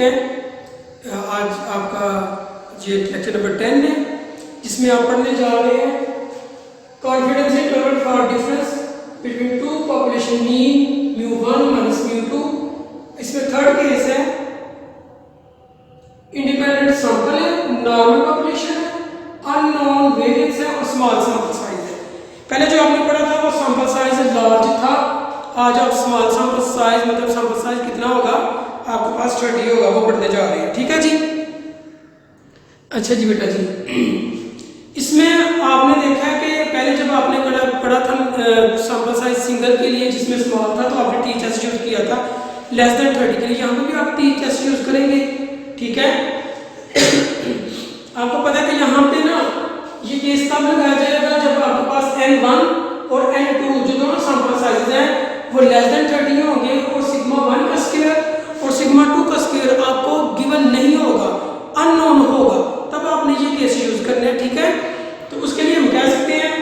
हैं। आज आपका ये लेक्चर नंबर 10 है, जिसमें आप पढ़ने जा रहे हैं confidence interval for difference between two population mean μ1 minus μ2। इसमें थर्ड केस है, इंडिपेंडेंट सैंपल है, नॉर्मल पॉपुलेशन है, अननोन वेरिएंस है और स्मॉल सैंपल साइज है। पहले जो आपने पढ़ा था वो सैंपल साइज लार्ज था। आज आप स्मॉल सैंपल साइज मतलब सैंपल साइज कितना होगा आपके पास 30 होगा, वो पढ़ने जा रहे हैं। ठीक है जी। अच्छा जी बेटा जी, इसमें आपने देखा कि पहले जब आपने पढ़ा था सैंपल साइज सिंगल के लिए जिसमें स्मॉल था तो आपने टी टेस्ट यूज किया था लेस देन 30 के लिए। यहाँ पे भी आप टी टेस्ट यूज करेंगे। ठीक है। आपको पता है कि यहाँ पे ना ये केस तब लगाया जाएगा जब आपके पास n1 और n2 जो दोनों सैंपल साइज हैं वो लेस देन 30 होंगे और सिग्मा 1 का स्क्वायर और सिग्मा 2 का स्क्वायर आपको गिवन नहीं होगा, अननोन होगा, तब आपने ये केस यूज करना है। ठीक है। तो उसके लिए हम कह सकते हैं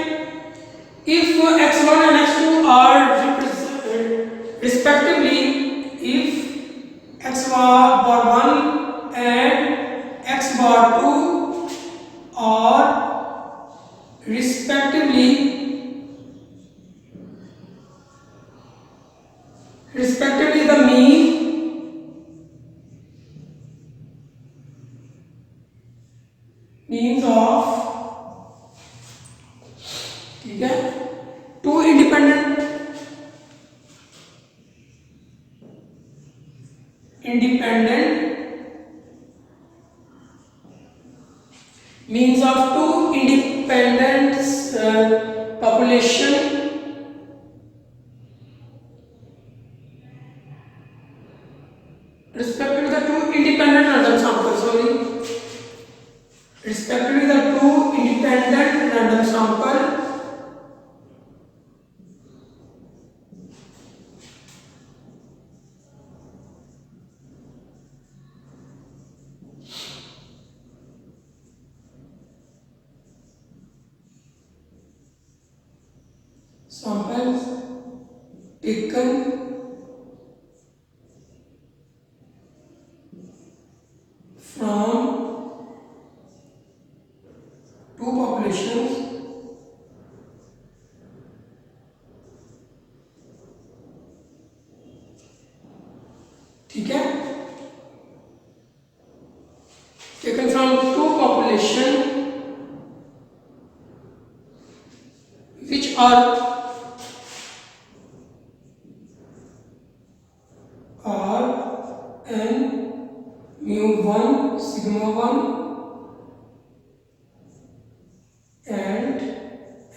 if x1 and x2 are respectively, if x bar 1 and x bar 2 are respectively the means of, ठीक है, two independent means of two independent population respectively the two independent random samples, respectively the two independent random sample samples taken from two populations ठीक है, taken from two population which are n μ1 sigma 1 and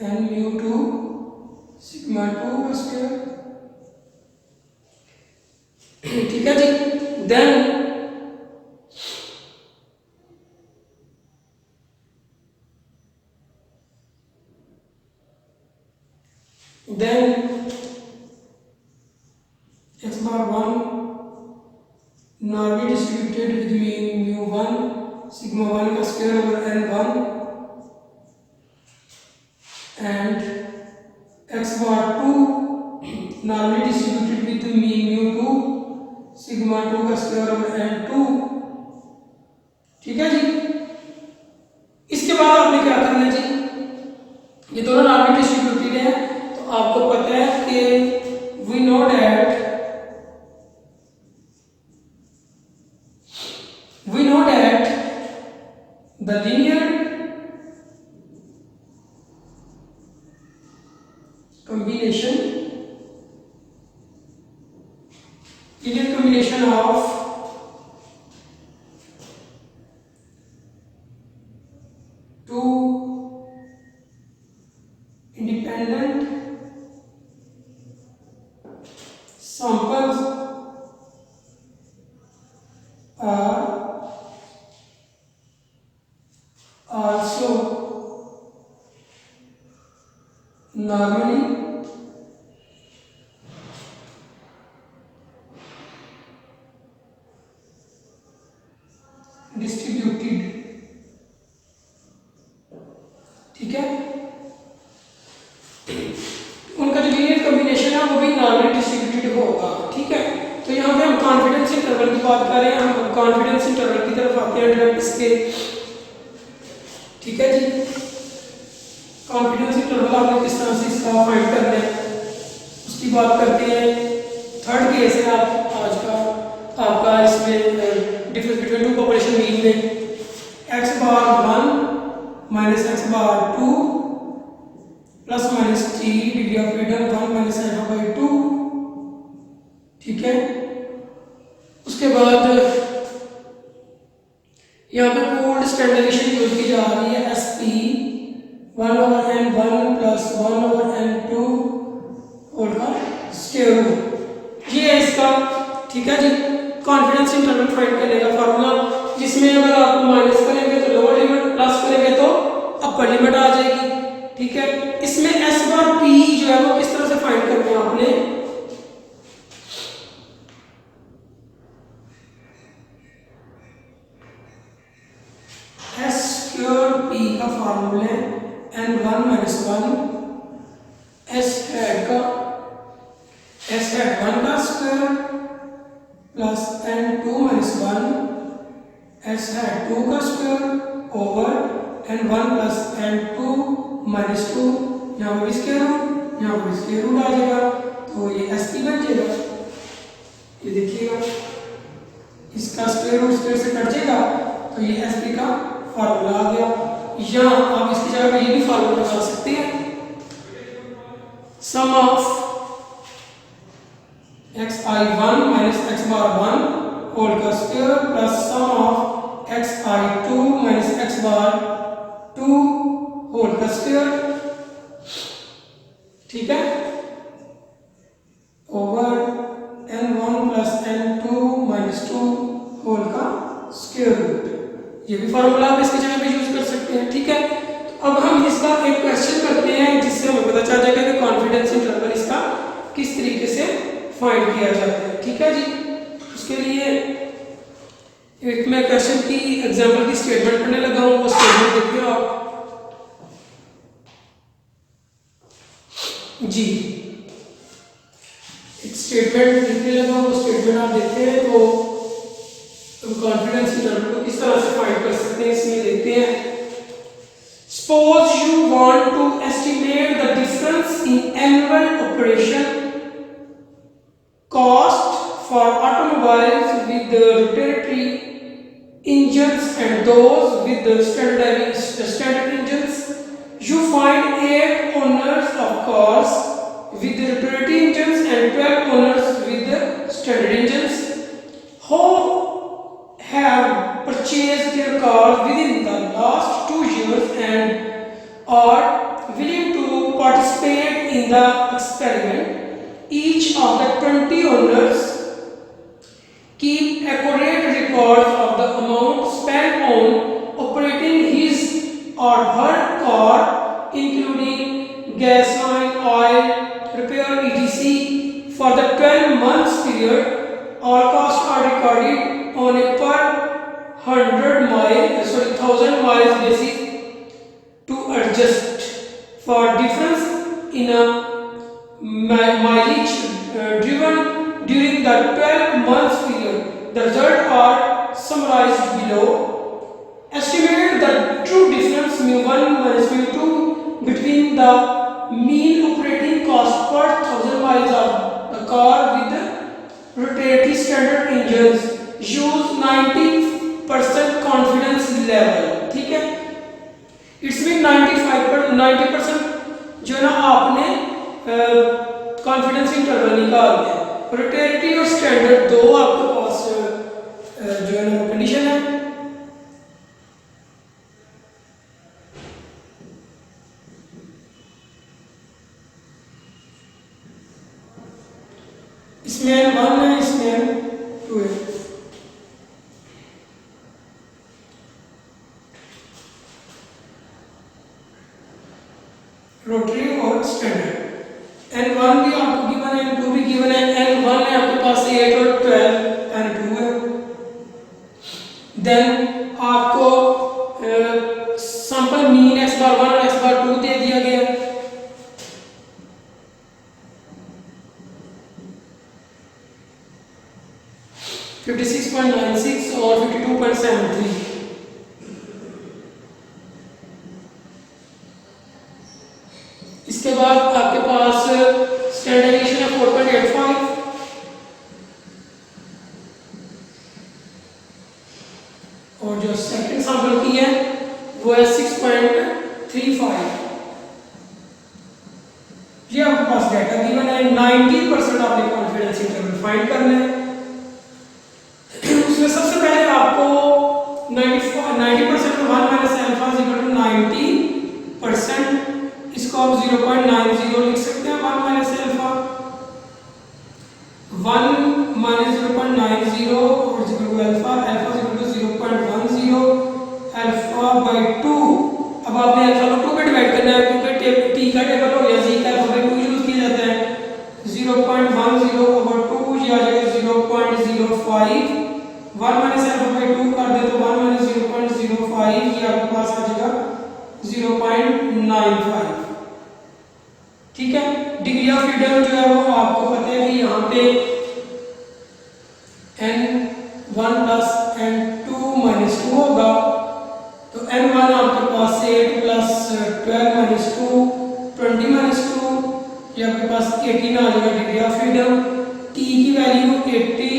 n μ2 sigma 2 का square. ठीक है जी। then x bar 1 normally distributed with mean μ1 sigma 1 का square over n1 and x bar 2 normally distributed with mean μ2 sigma 2 का square over n2। ठीक है जी। इसके बाद आपने क्या करना है जी, ये दोनों नॉर्मली डिस्ट्रीब्यूटेड हैं तो आपको पता है कि we know that the linear combination of two independent samples are also normally distributed। ठीक है। उनका जो लीनियर कॉम्बिनेशन है वो भी नॉर्मली डिस्ट्रीब्यूटेड होगा। ठीक है। तो यहाँ पे हम कॉन्फिडेंस इंटरवल की बात कर रहे हैं, हम कॉन्फिडेंस इंटरवल की तरफ आते हैं डायरेक्ट इसके। ठीक है जी, कॉन्फिडेंस इंटरवल आपने किस तरह से इसका फाइंड करना है उसकी बात करते हैं। थर्ड केस है आप आज का आपका इसमें difference between two population mean में x bar 1 minus x bar 2 plus minus 3 degree of freedom 1 minus alpha by 2। ठीक है, उसके बाद यहाँ पे पूर्ण स्टैंडर्डाइजेशन यूज की जा रही है SP 1/n1 plus 1/n2 whole का स्क्वायर रूट, ये है इसका। ठीक है जी, कॉन्फिडेंस इंटरवल फाइंड करने का फार्मूला, जिसमें अगर आप माइनस करेंगे तो लोअर लिमिट, प्लस करेंगे तो अपर लिमिट आ जाएगी। ठीक है, इसमें S बार P जो है वो किस तरह से फाइंड करना है आपने, S स्क्वायर P का फार्मूला है n1 माइनस 1 S हैट 1 का square plus n2 minus 1 S hat 2 का square over n1 plus n2 minus 2, यहाँ पर स्क्वायर रूट, यहाँ पर स्क्वायर रूट आ जाएगा तो ये SP बन जाएगा। ये देखिएगा इसका स्क्वायर रूट स्क्वायर से कट जाएगा तो ये SP का फार्मूला आ गया। या आप इसकी जगह पे ये भी फार्मूला लगा सकते हैं, sum of xi1 minus x bar 1 whole का square plus sum of xi2 minus x bar 2 whole का स्क्वायर। ठीक है, over n1 plus n2 minus 2 whole का स्क्वायर रूट, ये भी फार्मूला आप इसकी जगह पे यूज कर सकते हैं। ठीक है, तो अब हम इसका एक क्वेश्चन करते हैं जिससे हमें पता चल जाएगा कि कॉन्फिडेंस इंटरवल इसका किस तरीके से फाइंड किया जाता है। ठीक है जी, उसके लिए एक मैं क्वेश्चन की एग्जांपल की स्टेटमेंट पढ़ने लगा हूं, वो स्टेटमेंट देखिए आप जी। एक स्टेटमेंट लिखने लगा हूं, वो स्टेटमेंट आप देखते हैं तो कॉन्फिडेंस इंटरवल को किस तरह से फाइंड कर सकते हैं इसमें देखते हैं। Suppose you want to estimate the difference in annual operation cost for automobiles with the rotatory engines and those with the standard engines. You find 8 owners of cars with the rotatory engines and 12 owners with the standard engines who have purchased their cars within the last 2 years and are willing to participate in the experiment. Each of the 20 owners keep accurate records of the amount spent on operating his or her car, including gasoline, oil, repair, etc. For the 12 months period, all costs are recorded on a per 1,000 miles basis to adjust for difference in a mileage driven during the 12 months period. The results are summarized below. Estimate the true difference mu1 minus mu2 between the mean operating cost per 1,000 miles of the car with the rotatory standard engines. Use 90% confidence level. ठीक है, इसमें 90% जो है ना आपने confidence interval निकाल दिया। Rotatory और स्टैंडर्ड दो आपके पास जो है ना कंडीशन है। इसमें 1 है, इसमें 2 है। रोटरी और स्टैंडर्ड n1 भी आपको गिवन है, n2 भी गिवन है। n1 है आपके पास 8 और 12, n2 है। देन आपको सैंपल मीन x बार 1 और x बार 2 दे दिया गया है। 56.96 और 52.73। इसके बाद आपके पास स्टैंडर्ड एडिशन है 4.85 और जो सेकंड सैंपल की है वो है 6.35। ये आपके पास डाटा गिवन है। 90% आपने कॉन्फिडेंस इंटरवल फाइंड करना है। उसमें सबसे पहले आपको 90% में 1 minus alpha is equal to 90%। इसको आप 0.90 लिख सकते हैं। 1 माइनस अल्फा 1 माइनस 0.90 और is equal to alpha is equal to 0.10 alpha by 2। अब आपने अल्फा को 2 पे डिवाइड करना है क्योंकि टी का टेबल हो या जी का अल्फा बाय 2 यूज किया जाता है। 0.10 ओवर 2 ये आ जाएगा 0.05। 1 माइनस अल्फा बाय 2 कर दे तो 1 माइनस 0.05 ये आपके पास आ जाएगा 0.95। ठीक है। डिग्री ऑफ फ्रीडम जो है वो आपको पता है कि यहाँ पे n1 प्लस n2 माइनस 2 होगा। तो n1 आपके पास 8 प्लस 12 माइनस 2 20 माइनस 2 ये आपके पास 18 आ जाएगा डिग्री ऑफ फ्रीडम। t की वैल्यू 80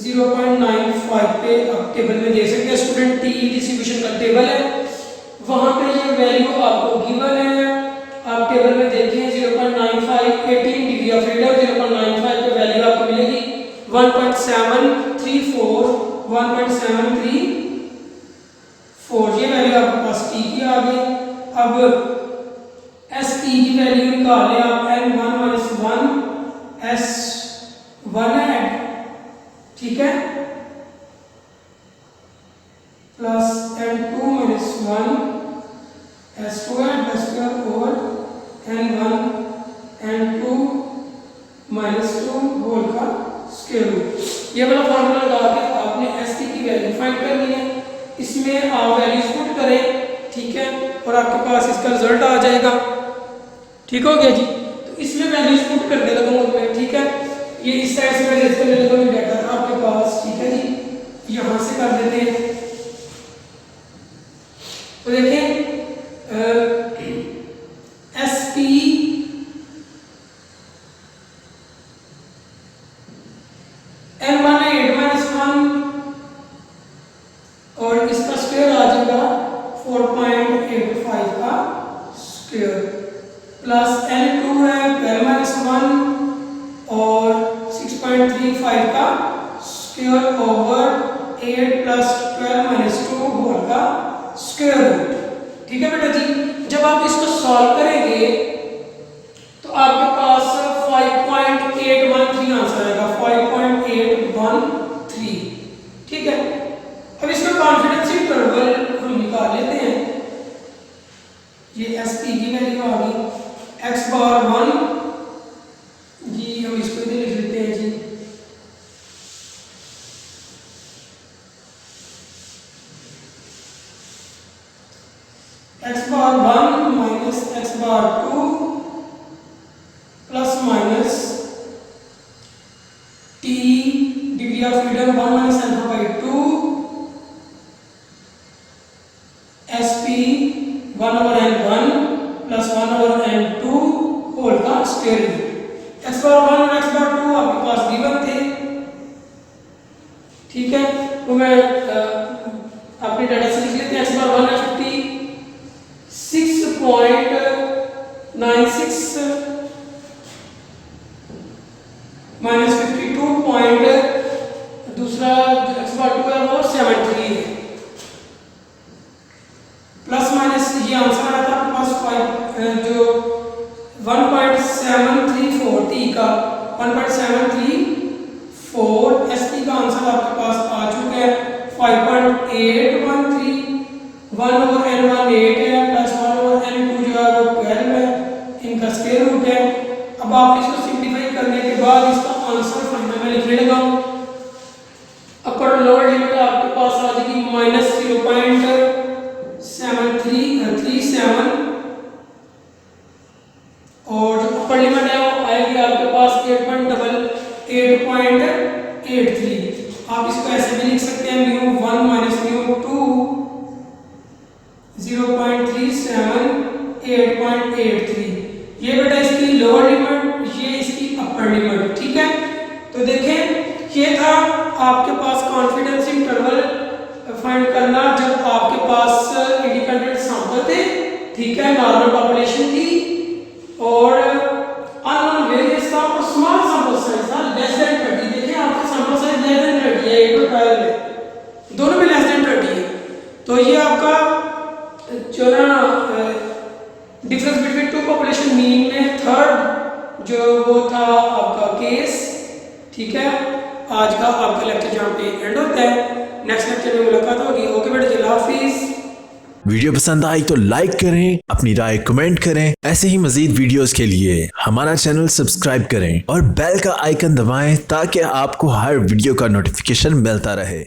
0.95 पे आप टेबल में देख सकते हैं। स्टूडेंट टी डिस्ट्रीब्यूशन का टेबल है, वहां पे ये वैल्यू आपको गिवन है। आप टेबल में देखिए 0.95 18 डिग्री ऑफ फ्रीडम 0.95 पे वैल्यू आपको मिलेगी 1.734 1.734 ये वैल्यू आपके पास टी की आ गई। अब एस टी की वैल्यू निकालें आप n1 माइनस 1 s1 ऐड, ठीक है, plus n2 minus 1 s2 add square over n1 n2 minus 2 whole का स्क्वायर रूट। ये वाला फॉर्मूला लगा के आपने एस टी की वैल्यू फाइंड करनी है। इसमें आप वैल्यूज पुट करें, ठीक है, और आपके पास इसका रिजल्ट आ जाएगा। ठीक हो गया जी। तो इसमें वैल्यूज पुट करने लगूंगा मैं, ठीक है। ये इस साइड से मैं रेज करने लगूंगा, डाटा था आपके पास, ठीक है जी। यहां से कर देते हैं। तो देखिए एस पी n1 है 8 माइनस 1 और इसका स्क्वायर आ जाएगा 4.85 का स्क्वायर प्लस n2 है 12 माइनस 1 और 6.35 का square over 8 plus 12 minus 2 whole का स्क्वायर रूट। ठीक है बेटा जी। जब आप इसको सॉल्व करेंगे तो आपके पास 5.813 आंसर आएगा 5.813। ठीक है। अब इसका कॉन्फिडेंस इंटरवल हम निकाल लेते हैं। ये एस पी की वैल्यू आ गई x बार 1 जी, हम इसको इधर लिख लेते हैं जी। x bar 1 minus x bar 2 plus minus t degree of freedom 1 minus alpha by 2 sp 1 over n1 plus 1 over n2 whole का स्क्वायर रूट। x बार 1 और x बार 2 आपके पास गिवन थे, ठीक है। तो मैं अपने डाटा से लिख लेते हैं। x बार 1 है 56.96 माइनस 52 पॉइंट, दूसरा x बार 2 है वो 73 है, प्लस माइनस ये आंसर आया था आपके पास 5 जो 1.734 t का 1.734 sp का आंसर आपके पास आ चुका है 5.813। 1 ओवर n1 8 है प्लस 1 ओवर n2 जो है वो 12 है, इनका स्क्वायर रूट ऐसे भी लिख सकते हैं μ1 माइनस μ2 0.378.83। ये बेटा इसकी लोअर लिमिट, ये इसकी अपर लिमिट, ठीक है। तो देखें ये था आपके पास कॉन्फिडेंस इंटरवल फाइंड करना जब आपके पास इंडिपेंडेंट सैंपल थे, ठीक है, नॉर्मल पॉपुलेशन थी और अननोन वेरिएंस था और स्मॉल सैंपल साइज था लेस देन 30। देखिए आपका सैंपल साइज लेस देन 30 है, 8 और 12 है, दोनों में लेस देन 30 है। तो ये आपका जो ना difference between two population mean में थर्ड जो वो था आपका केस, ठीक है। आज का आपका लेक्चर यहाँ पे एंड होता है, नेक्स्ट लेक्चर में मुलाकात होगी। ओके बेटा, अल्लाह हाफिज। वीडियो पसंद आई तो लाइक करें, अपनी राय कमेंट करें। ऐसे ही मजीद वीडियोस के लिए हमारा चैनल सब्सक्राइब करें और बेल का आइकन दबाएं ताकि आपको हर वीडियो का नोटिफिकेशन मिलता रहे।